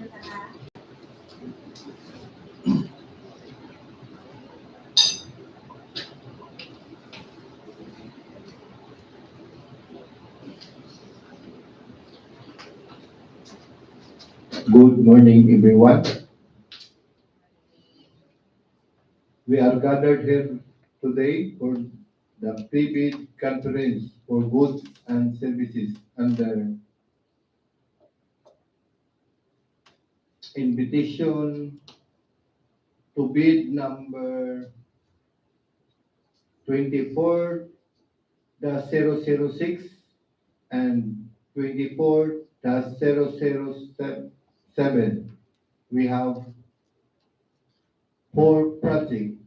Good morning, everyone. We are gathered here today for the pre-bid conference for goods and services under invitation to bid number 24-006 and 24-007. We have 4 projects.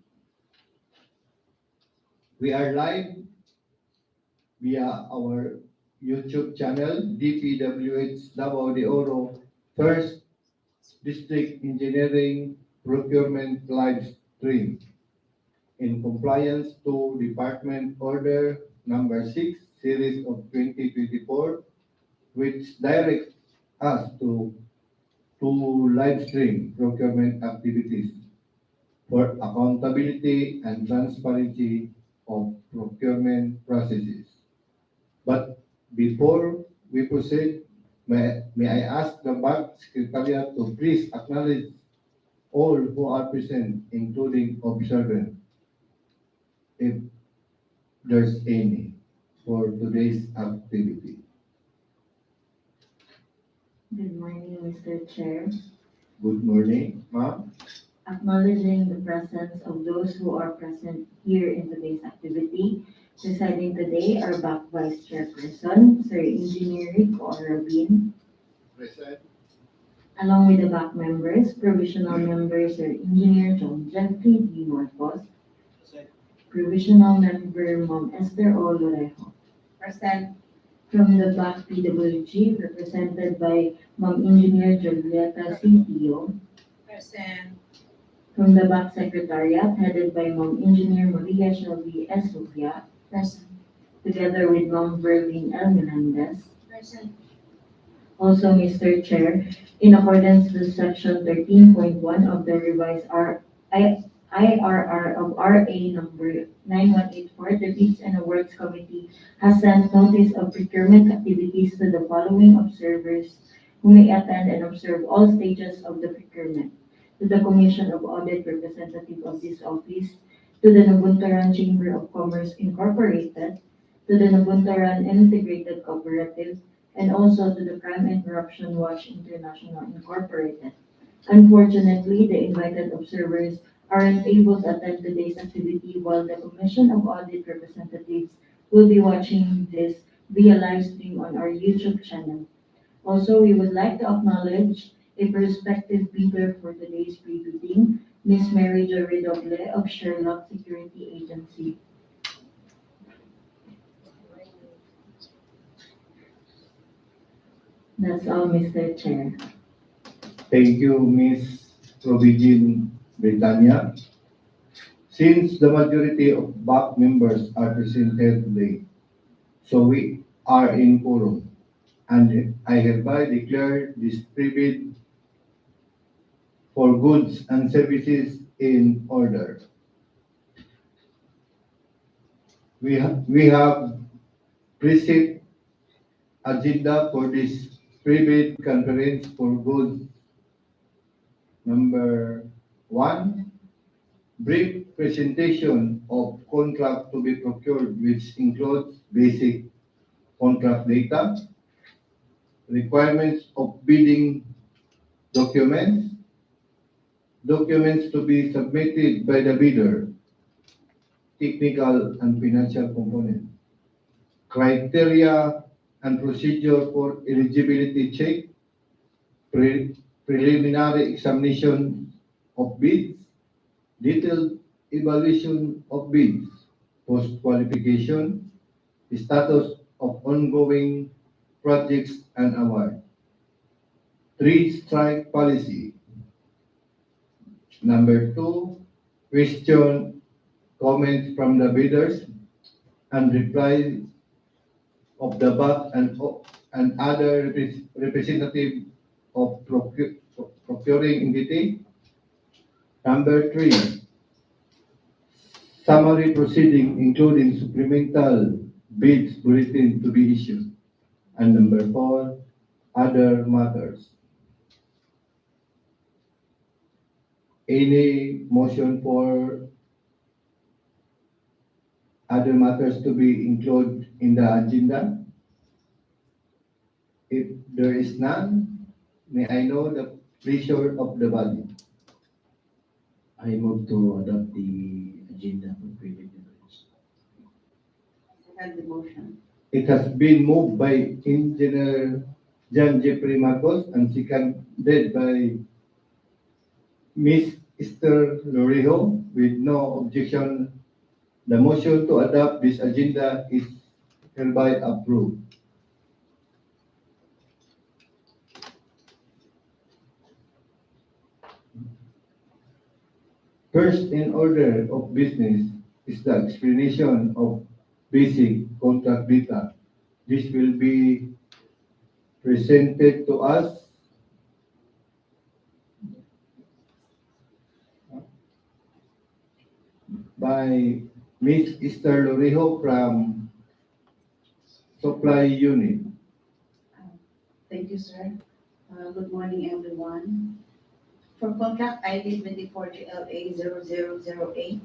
We are live via our YouTube channel, DPWH Davao de Oro, First District Engineering Procurement Livestream, in compliance to Department Order Number 6, Series of 2024, which directs us to live stream procurement activities for accountability and transparency of procurement processes. But before we proceed, may I ask the Bank Secretariat to please acknowledge all who are present, including observers, if there's any, for today's activity. Good morning, Mr. Chair. Good morning, ma'am. Acknowledging the presence of those who are present here in today's activity, presiding today are BAC Vice Chairperson, Sir Engineer Rico Rabin, Present. along with the BAC members, Provisional Member Sir Engineer John Jeffrey D. Marcos, Provisional Member Ma'am Esther O. Lorejo. Present. From the BAC PWG, represented by Ma'am Engineer Julieta C. Tio. Present. From the BAC Secretariat, headed by Ma'am Engineer Maria Shelby S. Sofia, Present. together with Ma'am Verlene L. Menendez. Present. Also, Mr. Chair, in accordance with Section 13.1 of the revised IRR of RA number 9184, the Bids and Awards Committee has sent notice of procurement activities to the following observers who may attend and observe all stages of the procurement: to the Commission of Audit representative of this office, to the Nabunturan Chamber of Commerce Incorporated, to the Nabunturan Integrated Cooperative, and also to the Crime and Corruption Watch International Incorporated. Unfortunately, the invited observers aren't able to attend today's activity, while the Commission of Audit representatives will be watching this via live stream on our YouTube channel. Also, we would like to acknowledge a prospective bidder for today's pre-bidding, Ms. Mary Jo Redoble of Sherlock Security Agency. That's all, Mr. Chair. Thank you, Ms. Provigin Britannia. Since the majority of BAC members are present here today, so we are in quorum, and I hereby declare this pre-bid for goods and services in order. We have preset agenda for this pre-bid conference for goods. Number 1, brief presentation of contract to be procured, which includes basic contract data, requirements of bidding documents, documents to be submitted by the bidder, technical and financial component, criteria and procedure for eligibility check, preliminary examination of bids, detailed evaluation of bids, post-qualification, status of ongoing projects and award. 3, strike policy. Number 2, question, comments from the bidders, and reply of the BAC and other representative of procuring entity. Number 3, summary proceeding including supplemental bids bulletin to be issued. And number 4, other matters. Any motion for other matters to be included in the agenda? If there is none, may I know the pleasure of the body? I move to adopt the agenda for previous reference. Second the motion. It has been moved by Engineer John Jeffrey Marcos and seconded by Ms. Esther Lorijo with no objection. The motion to adopt this agenda is hereby approved. First in order of business is the explanation of basic contract data. This will be presented to us by Ms. Esther Lorijo from Supply Unit. Thank you, sir. Good morning, everyone. For contract ID 24GLA0008,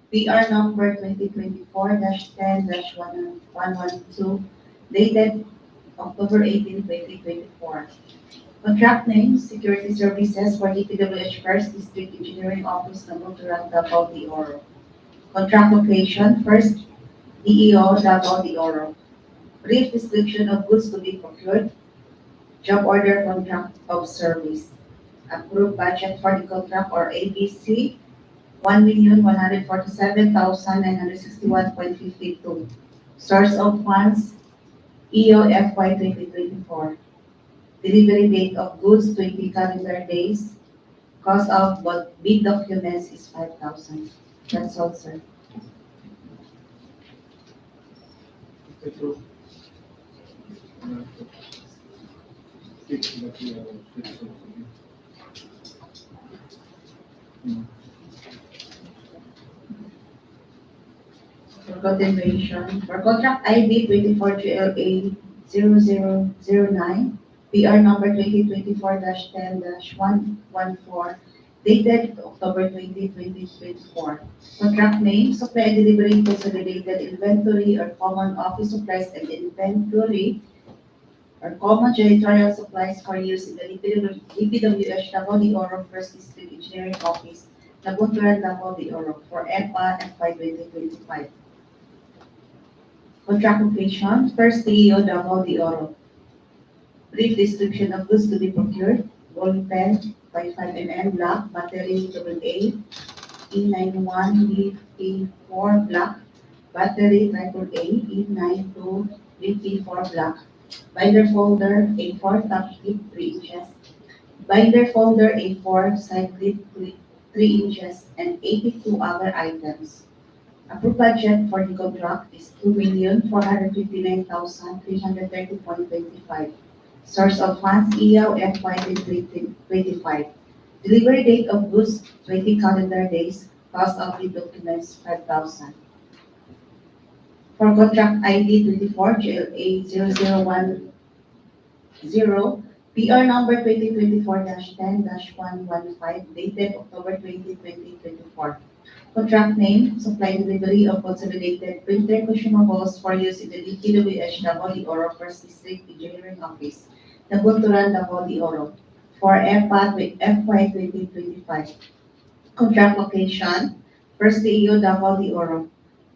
PR number 2024-10-112, dated October 18, 2024. Contract name, Security Services for DPWH First District Engineering Office, Nabunturan, Davao de Oro. Contract location, First DEO, Davao de Oro. Brief description of goods to be procured. Job order contract of service. Approved budget for the contract or ABC, 1,147,961.52. Source of funds, EO FY 2024. Delivery date of goods, 20 calendar days. Cost of bid documents is 5,000. That's all, sir. For continuation, for contract ID 24GLA0009, PR number 2024-10-114, dated October 20, 2024. Contract name, Supply and Delivery Consolidated Inventory or Common Office Supplies and Inventory or Common Janitorial Supplies for use in the DPWH Davao de Oro First District Engineering Office, Nabunturan, Davao de Oro for EPA FY 2025. Contract location, First DEO Davao de Oro. Brief description of goods to be procured, ball pen, 0.5 mm black, battery AA, E91 BP4 black, battery AAA, E92 BP4 black, binder folder A4 top clip 3 inches, binder folder A4 side clip 3 inches, and 82 other items. Approved budget for the contract is 2,459,330.25. Source of funds, EO FY 2025. Delivery date of goods, 20 calendar days. Cost of the documents, 5,000. For contract ID 24GLA0010, PR number 2024-10-115, dated October 20, 2024. Contract name, supply and delivery of consolidated printer consumables for use in the DPWH Davao de Oro First District Engineering Office, Nabunturan, Davao de Oro, for EPA FY 2025. Contract location, First DEO Davao de Oro.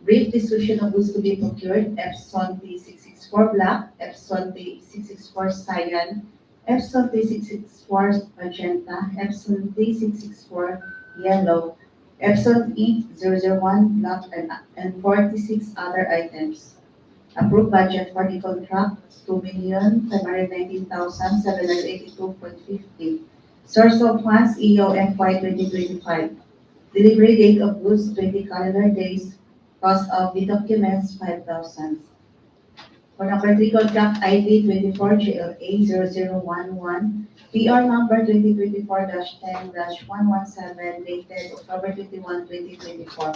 Brief description of goods to be procured, Epson T664 Black, Epson T664 Cyan, Epson T664 Magenta, Epson T664 Yellow, Epson E001 Black, and 46 other items. Approved budget for the contract, 2,519,782.50. Source of funds, EO FY 2025. Delivery date of goods, 20 calendar days. Cost of the documents, 5,000. For number 3, contract ID 24GLA0011, PR number 2024-10-117, dated October 21, 2024.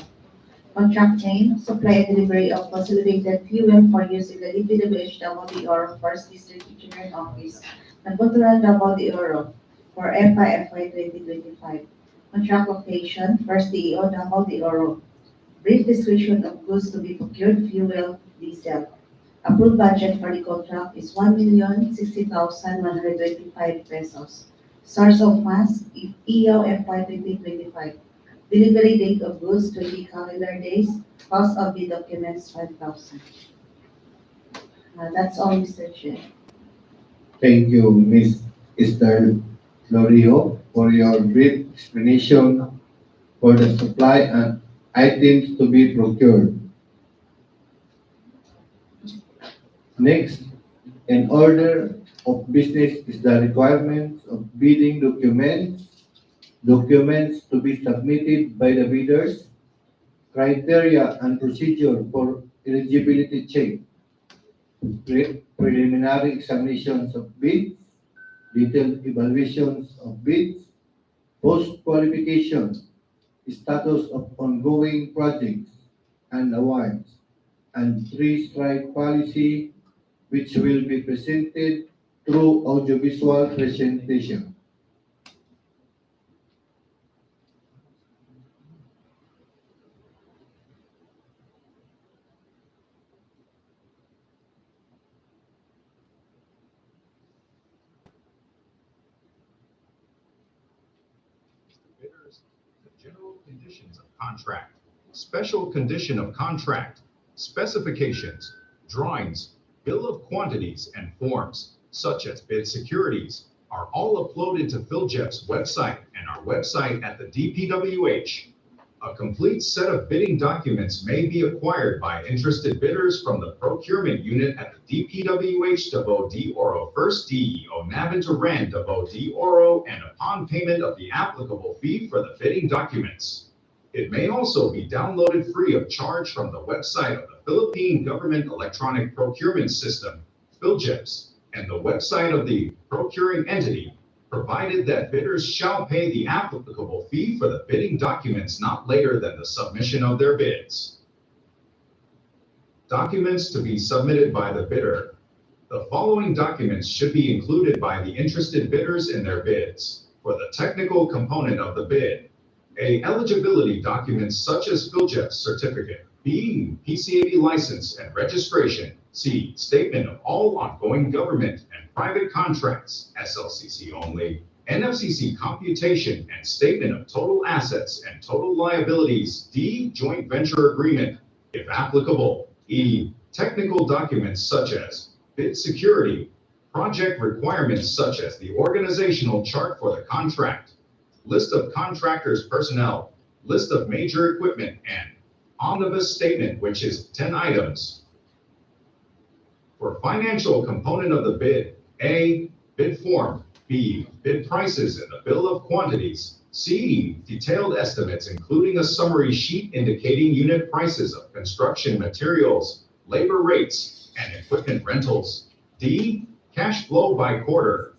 Contract name, supply and delivery of consolidated fuel for use in the DPWH Davao de Oro First District Engineering Office, Nabunturan, Davao de Oro, for FY 2025. Contract location, First DEO Davao de Oro. Brief description of goods to be procured, fuel, diesel. Approved budget for the contract is 1,060,125 pesos. Source of funds, EO FY 2025. Delivery date of goods, 20 calendar days. Cost of the documents, 5,000. That's all, Mr. Chair. Thank you, Ms. Esther Lorio, for your brief explanation for the supply and items to be procured. Next, an order of business is the requirements of bidding documents to be submitted by the bidders, criteria and procedure for eligibility check, preliminary examinations of bids, detailed evaluations of bids, post-qualification, status of ongoing projects and awards, and three-strike policy, which will be presented through audiovisual presentation. Bidders, the general conditions of contract, special condition of contract, specifications, drawings, bill of quantities, and forms, such as bid securities, are all uploaded to PhilJet's website and our website at the DPWH. A complete set of bidding documents may be acquired by interested bidders from the procurement unit at the DPWH Davao de Oro First DEO Nabunturan Davao de Oro, and upon payment of the applicable fee for the bidding documents. It may also be downloaded free of charge from the website of the Philippine Government Electronic Procurement System, PhilJEPS, and the website of the procuring entity, provided that bidders shall pay the applicable fee for the bidding documents not later than the submission of their bids. Documents to be submitted by the bidder. The following documents should be included by the interested bidders in their bids. For the technical component of the bid, A. Eligibility documents such as PhilJEPS certificate. B. PCAB license and registration. C. Statement of all ongoing government and private contracts, SLCC only. NFCC computation and statement of total assets and total liabilities. D. Joint venture agreement, if applicable. E. Technical documents such as bid security, project requirements such as the organizational chart for the contract, list of contractors' personnel, list of major equipment, and omnibus statement, which is 10 items. For financial component of the bid, A. Bid form. B. Bid prices and the bill of quantities. C. Detailed estimates including a summary sheet indicating unit prices of construction materials, labor rates, and equipment rentals. D. Cash flow by quarter.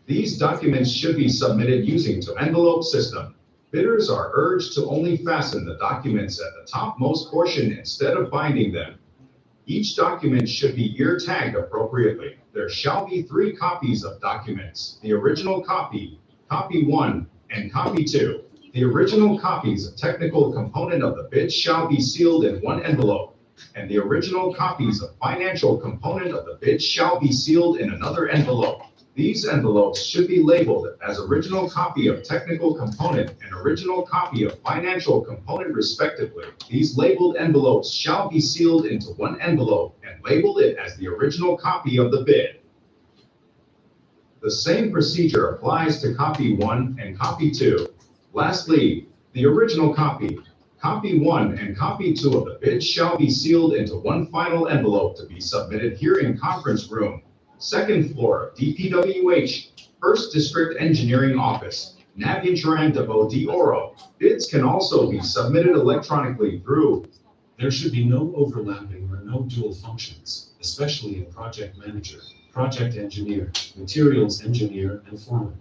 These documents should be submitted using to envelope system. Bidders are urged to only fasten the documents at the topmost portion instead of binding them. Each document should be ear tagged appropriately. There shall be 3 copies of documents: the original copy, copy 1, and copy 2. The original copies of technical component of the bid shall be sealed in one envelope, and the original copies of financial component of the bid shall be sealed in another envelope. These envelopes should be labeled as original copy of technical component and original copy of financial component respectively. These labeled envelopes shall be sealed into one envelope and labeled it as the original copy of the bid. The same procedure applies to copy 1 and copy 2. Lastly, the original copy, copy 1 and copy 2 of the bid shall be sealed into one final envelope to be submitted here in conference room, 2nd floor, DPWH, 1st District Engineering Office, Nabunturan, Davao de Oro. Bids can also be submitted electronically through. There should be no overlapping or no dual functions, especially in project manager, project engineer, materials engineer, and foreman.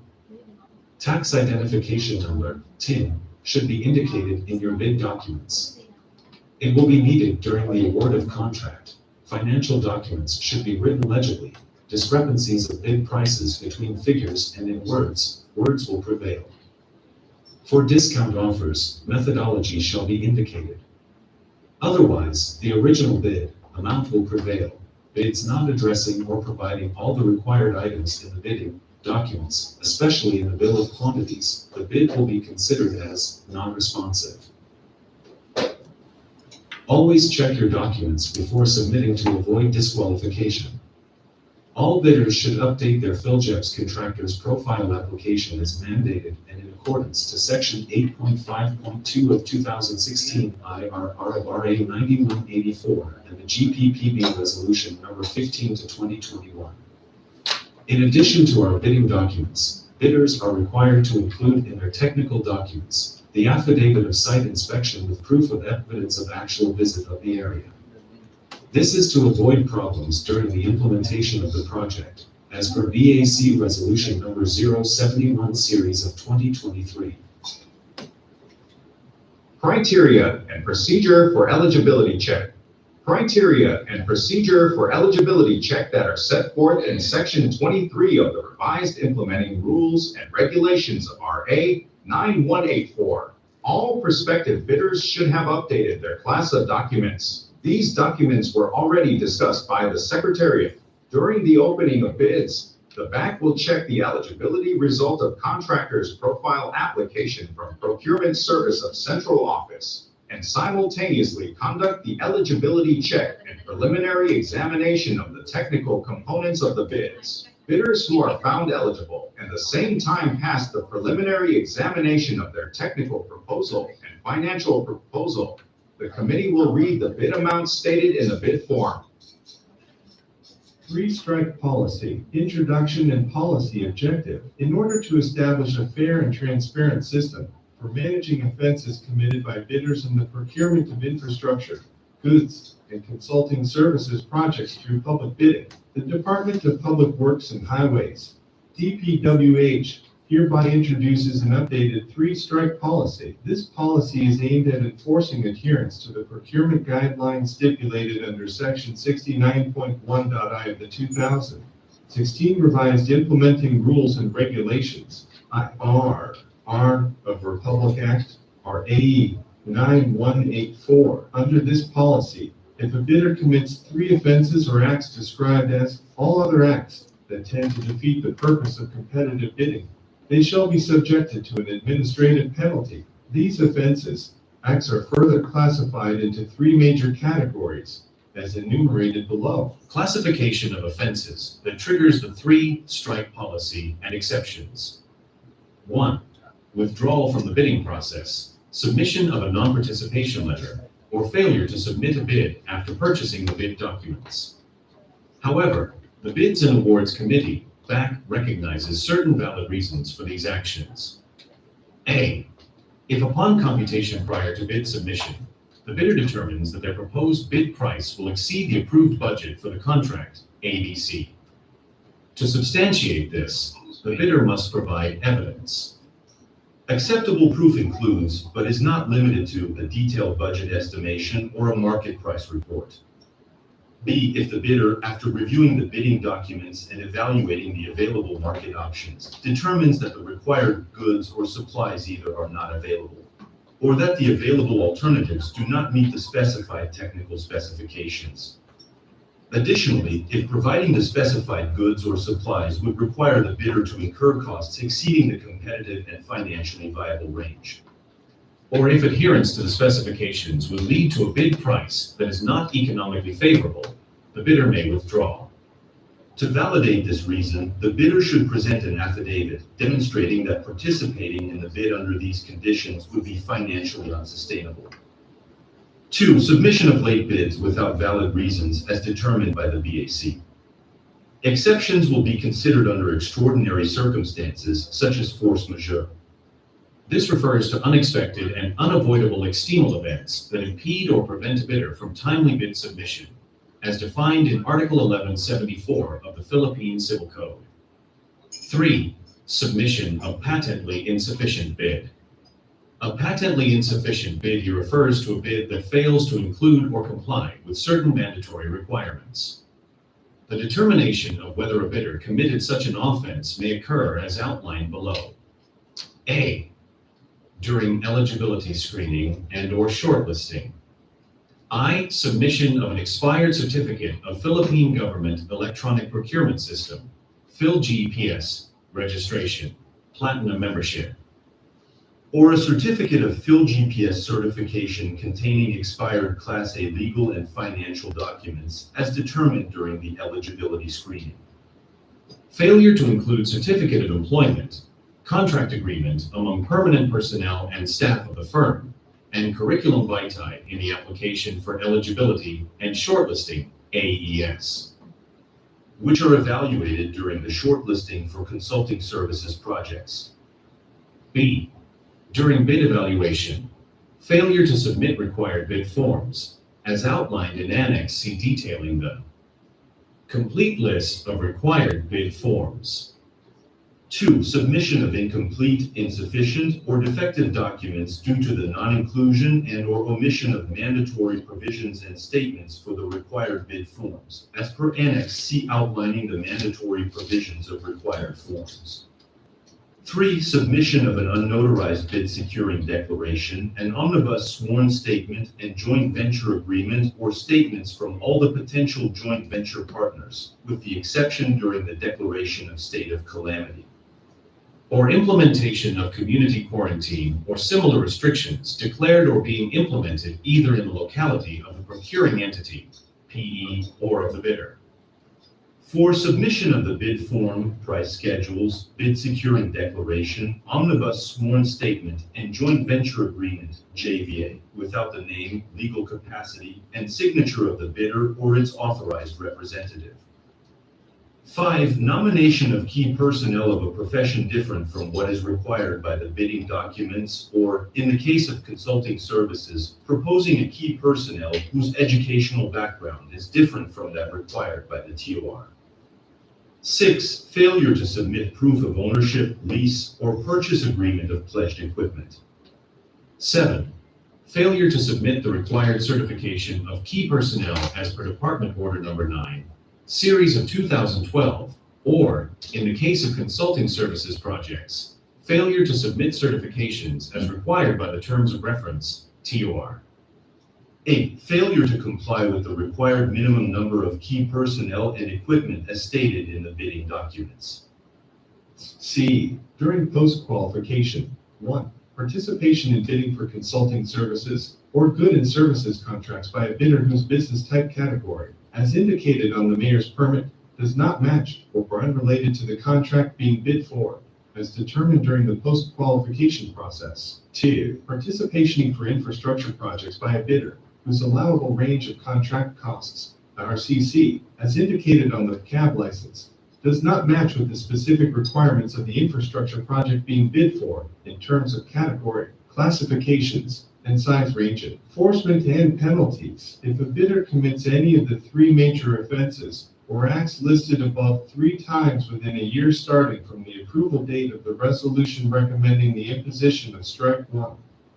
Tax identification number, TIN, should be indicated in your bid documents. It will be needed during the award of contract. Financial documents should be written legibly. Discrepancies of bid prices between figures and in words will prevail. For discount offers, methodology shall be indicated. Otherwise, the original bid amount will prevail. Bids not addressing or providing all the required items in the bidding documents, especially in the bill of quantities, the bid will be considered as non-responsive. Always check your documents before submitting to avoid disqualification. All bidders should update their PhilJEPS contractor's profile application as mandated and in accordance to Section 8.5.2 of 2016 IRR of RA 9184 and the GPPB Resolution Number 15 to 2021. In addition to our bidding documents, bidders are required to include in their technical documents the affidavit of site inspection with proof of evidence of actual visit of the area. This is to avoid problems during the implementation of the project, as per BAC Resolution Number 071 Series of 2023. Criteria and procedure for eligibility check. Criteria and procedure for eligibility check that are set forth in Section 23 of the revised implementing rules and regulations of RA 9184. All prospective bidders should have updated their class of documents. These documents were already discussed by the Secretariat. During the opening of bids, the BAC will check the eligibility result of contractor's profile application from Procurement Service of Central Office and simultaneously conduct the eligibility check and preliminary examination of the technical components of the bids. Bidders who are found eligible and the same time pass the preliminary examination of their technical proposal and financial proposal, the committee will read the bid amounts stated in the bid form. Three-strike policy, introduction and policy objective. In order to establish a fair and transparent system for managing offenses committed by bidders in the procurement of infrastructure, goods, and consulting services projects through public bidding, the Department of Public Works and Highways, DPWH, hereby introduces an updated three-strike policy. This policy is aimed at enforcing adherence to the procurement guidelines stipulated under Section 69.1.I of the 2016 revised implementing rules and regulations, R of Republic Act, RAE 9184. Under this policy, if a bidder commits three offenses or acts described as all other acts that tend to defeat the purpose of competitive bidding, they shall be subjected to an administrative penalty. These offenses, acts are further classified into three major categories, as enumerated below. Classification of offenses that triggers the three-strike policy and exceptions. 1. Withdrawal from the bidding process, submission of a non-participation letter, or failure to submit a bid after purchasing the bid documents. However, the Bids and Awards Committee, BAC, recognizes certain valid reasons for these actions. A. If upon computation prior to bid submission, the bidder determines that their proposed bid price will exceed the approved budget for the contract, ABC. To substantiate this, the bidder must provide evidence. Acceptable proof includes, but is not limited to, a detailed budget estimation or a market price report. B, if the bidder, after reviewing the bidding documents and evaluating the available market options, determines that the required goods or supplies either are not available, or that the available alternatives do not meet the specified technical specifications. Additionally, if providing the specified goods or supplies would require the bidder to incur costs exceeding the competitive and financially viable range, or if adherence to the specifications would lead to a bid price that is not economically favorable, the bidder may withdraw. To validate this reason, the bidder should present an affidavit demonstrating that participating in the bid under these conditions would be financially unsustainable. 2. Submission of late bids without valid reasons as determined by the BAC. Exceptions will be considered under extraordinary circumstances such as force majeure. This refers to unexpected and unavoidable external events that impede or prevent a bidder from timely bid submission, as defined in Article 1174 of the Philippine Civil Code. 3. Submission of patently insufficient bid. A patently insufficient bid here refers to a bid that fails to include or comply with certain mandatory requirements. The determination of whether a bidder committed such an offense may occur as outlined below. A. During eligibility screening and/or shortlisting. I. Submission of an expired certificate of Philippine Government Electronic Procurement System, PhilGPS, registration, platinum membership, or a certificate of PhilGPS certification containing expired Class A legal and financial documents as determined during the eligibility screening. Failure to include certificate of employment, contract agreement among permanent personnel and staff of the firm, and curriculum vitae in the application for eligibility and shortlisting, AES, which are evaluated during the shortlisting for consulting services projects. B. During bid evaluation, failure to submit required bid forms, as outlined in Annex C detailing the complete list of required bid forms. 2. Submission of incomplete, insufficient, or defective documents due to the non-inclusion and/or omission of mandatory provisions and statements for the required bid forms, as per Annex C outlining the mandatory provisions of required forms. 3. Submission of an unnotarized bid securing declaration, an omnibus sworn statement, and joint venture agreement or statements from all the potential joint venture partners, with the exception during the declaration of state of calamity, or implementation of community quarantine or similar restrictions declared or being implemented either in the locality of the procuring entity, PE, or of the bidder. 4. Submission of the bid form, price schedules, bid securing declaration, omnibus sworn statement, and joint venture agreement, JVA, without the name, legal capacity, and signature of the bidder or its authorized representative. 5. Nomination of key personnel of a profession different from what is required by the bidding documents, or, in the case of consulting services, proposing a key personnel whose educational background is different from that required by the TOR. 6. Failure to submit proof of ownership, lease, or purchase agreement of pledged equipment. 7. Failure to submit the required certification of key personnel as per Department Order Number 9, Series of 2012, or, in the case of consulting services projects, failure to submit certifications as required by the Terms of Reference, TOR. 8. Failure to comply with the required minimum number of key personnel and equipment as stated in the bidding documents. C. During post-qualification. 1. Participation in bidding for consulting services or good and services contracts by a bidder whose business type category, as indicated on the mayor's permit, does not match or are unrelated to the contract being bid for, as determined during the post-qualification process. 2. Participation for infrastructure projects by a bidder whose allowable range of contract costs, RCC, as indicated on the CAB license, does not match with the specific requirements of the infrastructure project being bid for in terms of category, classifications, and size range. Enforcement and penalties. If a bidder commits any of the 3 major offenses or acts listed above 3 times within a year starting from the approval date of the resolution recommending the imposition of strike 1,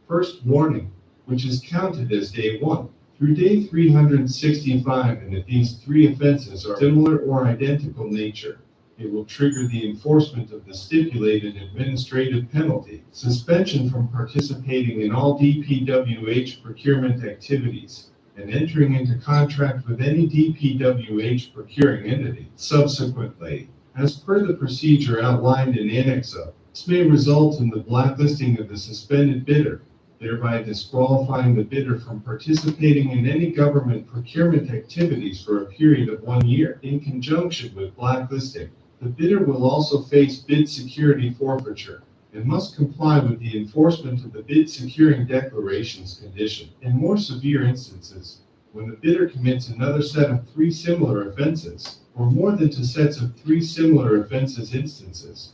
first warning, which is counted as day 1 through day 365, and if these 3 offenses are similar or identical nature, it will trigger the enforcement of the stipulated administrative penalty, suspension from participating in all DPWH procurement activities, and entering into contract with any DPWH procuring entity. Subsequently, as per the procedure outlined in Annex O, this may result in the blacklisting of the suspended bidder, thereby disqualifying the bidder from participating in any government procurement activities for a period of 1 year. In conjunction with blacklisting, the bidder will also face bid security forfeiture and must comply with the enforcement of the bid securing declarations condition. In more severe instances, when the bidder commits another set of 3 similar offenses, or more than 2 sets of 3 similar offenses instances,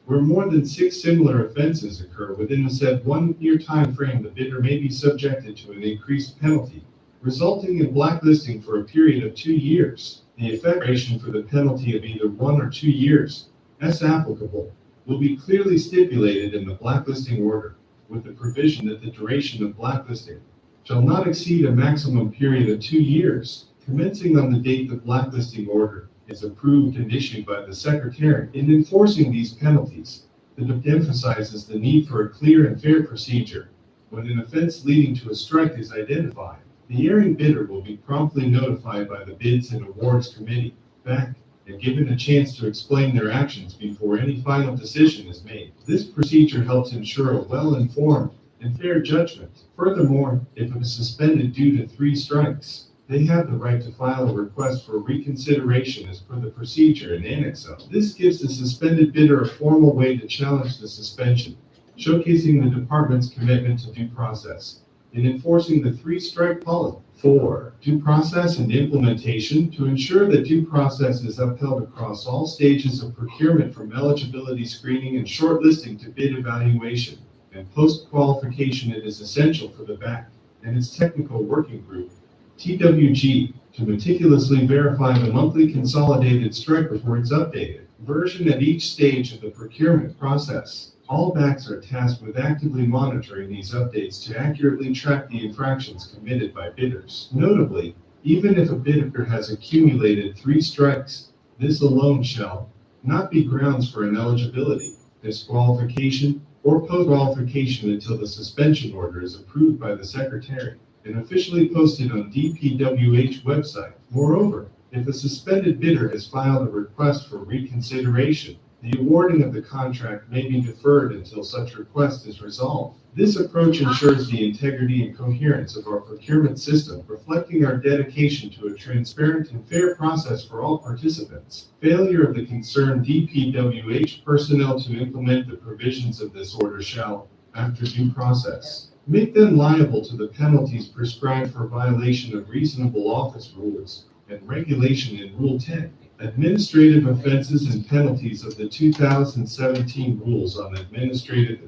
where more than 6 similar offenses occur within a said 1 year time frame, the bidder may be subjected to an increased penalty, resulting in blacklisting for a period of 2 years. The effectuation for the penalty of either 1 or 2 years, as applicable, will be clearly stipulated in the blacklisting order, with the provision that the duration of blacklisting shall not exceed a maximum period of 2 years, commencing on the date the blacklisting order is approved and issued by the Secretary. In enforcing these penalties, the DPWH emphasizes the need for a clear and fair procedure. When an offense leading to a strike is identified, the erring bidder will be promptly notified by the Bids and Awards Committee, BAC, and given a chance to explain their actions before any final decision is made. This procedure helps ensure a well-informed and fair judgment. Furthermore, if it is suspended due to 3 strikes, they have the right to file a request for reconsideration as per the procedure in Annex O. This gives the suspended bidder a formal way to challenge the suspension, showcasing the department's commitment to due process in enforcing the 3-strike policy. 4. Due process and implementation. To ensure that due process is upheld across all stages of procurement, from eligibility screening and shortlisting to bid evaluation and post-qualification, it is essential for the BAC and its technical working group, TWG, to meticulously verify the monthly consolidated strike reports updated version at each stage of the procurement process. All BACs are tasked with actively monitoring these updates to accurately track the infractions committed by bidders. Notably, even if a bidder has accumulated 3 strikes, this alone shall not be grounds for ineligibility, disqualification, or post-qualification until the suspension order is approved by the Secretary and officially posted on DPWH website. Moreover, if a suspended bidder has filed a request for reconsideration, the awarding of the contract may be deferred until such request is resolved. This approach ensures the integrity and coherence of our procurement system, reflecting our dedication to a transparent and fair process for all participants. Failure of the concerned DPWH personnel to implement the provisions of this order shall, after due process, make them liable to the penalties prescribed for violation of reasonable office rules and regulation in Rule 10. Administrative offenses and penalties of the 2017 Rules on Administrative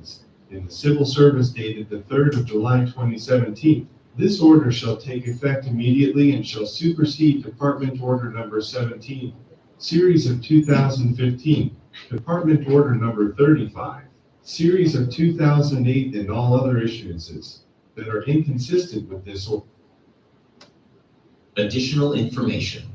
in the Civil Service dated the 3rd of July 2017. This order shall take effect immediately and shall supersede Department Order Number 17, Series of 2015, Department Order Number 35, Series of 2008, and all other issuances that are inconsistent with this order. Additional information.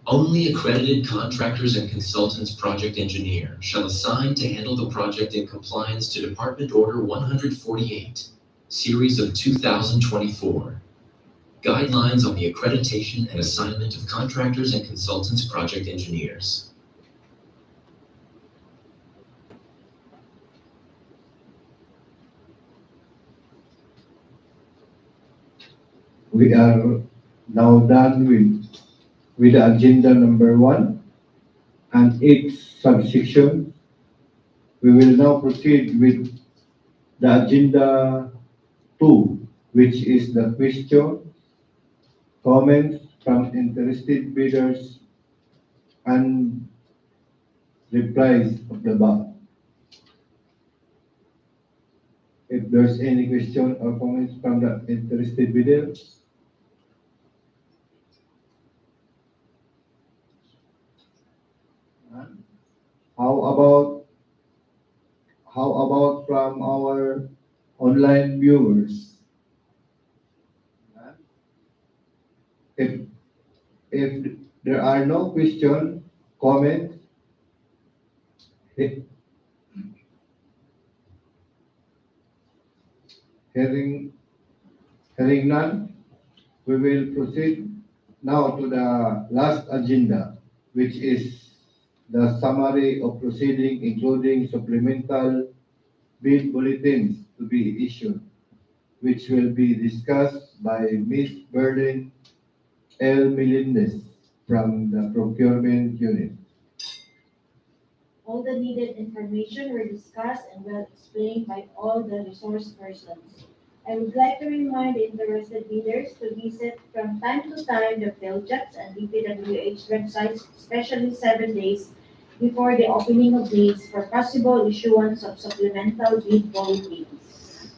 Only accredited contractors and consultants project engineer shall assign to handle the project in compliance to Department Order 148, Series of 2024. Guidelines on the accreditation and assignment of contractors and consultants project engineers. We are now done with the agenda number 1 and its subsection. We will now proceed with the agenda 2, which is the question, comments from interested bidders, and replies of the BAC. If there's any question or comments from the interested bidders. How about from our online viewers? If there are no question, comments, hearing none, we will proceed now to the last agenda, which is the summary of proceeding, including supplemental bid bulletins to be issued, which will be discussed by Ms. Berlin L. Melendez from the Procurement Unit. All the needed information were discussed and well explained by all the resource persons. I would like to remind the interested bidders to visit from time to time the PhilJets and DPWH websites, especially 7 days before the opening of bids for possible issuance of supplemental bid bulletins.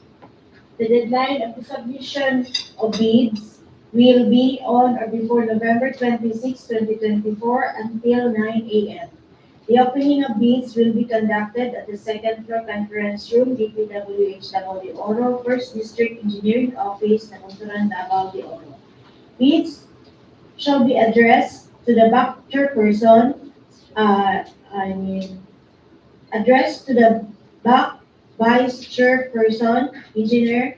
The deadline of the submission of bids will be on or before November 26, 2024 until 9 a.m. The opening of bids will be conducted at the second floor conference room, DPWH Davao de Oro, First District Engineering Office, Nabunturan, Davao de Oro. Bids shall be addressed to the back chairperson, I mean, addressed to the back vice chairperson, Engineer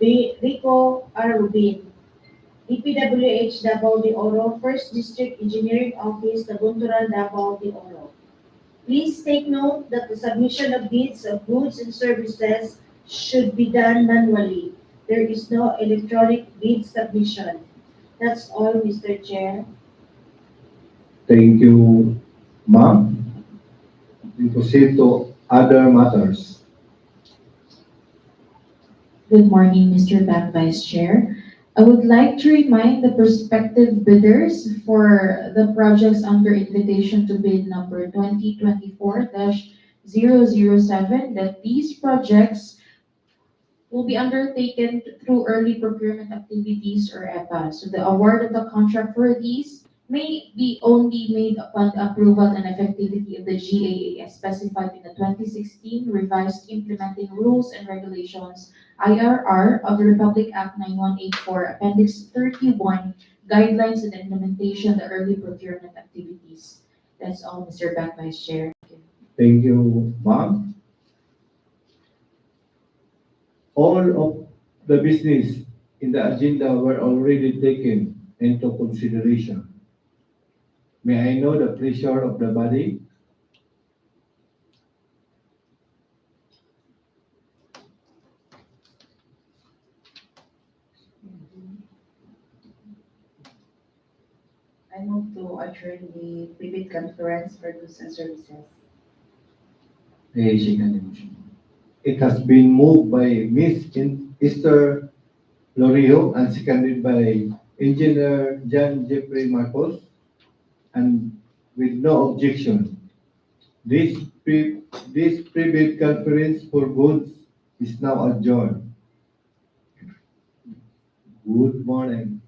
Rico R. Rubin, DPWH Davao de Oro, First District Engineering Office, Nabunturan, Davao de Oro. Please take note that the submission of bids of goods and services should be done manually. There is no electronic bid submission. That's all, Mr. Chair. Thank you, ma'am. We proceed to other matters. Good morning, Mr. Back Vice Chair. I would like to remind the prospective bidders for the projects under invitation to bid number 2024-007 that these projects will be undertaken through early procurement activities or EPA. So the award of the contract for these may be only made upon the approval and effectivity of the GAA as specified in the 2016 revised implementing rules and regulations IRR of the Republic Act 9184 Appendix 31 guidelines and implementation of the early procurement activities. That's all, Mr. Back Vice Chair. Thank you, ma'am. All of the business in the agenda were already taken into consideration. May I know the pleasure of the body? I move to adjourn the pre-bid conference for goods and services. I second the motion. It has been moved by Ms. Esther Lorio and seconded by Engineer John Jeffrey Marcos, and with no objection. This pre-bid conference for goods is now adjourned. Good morning.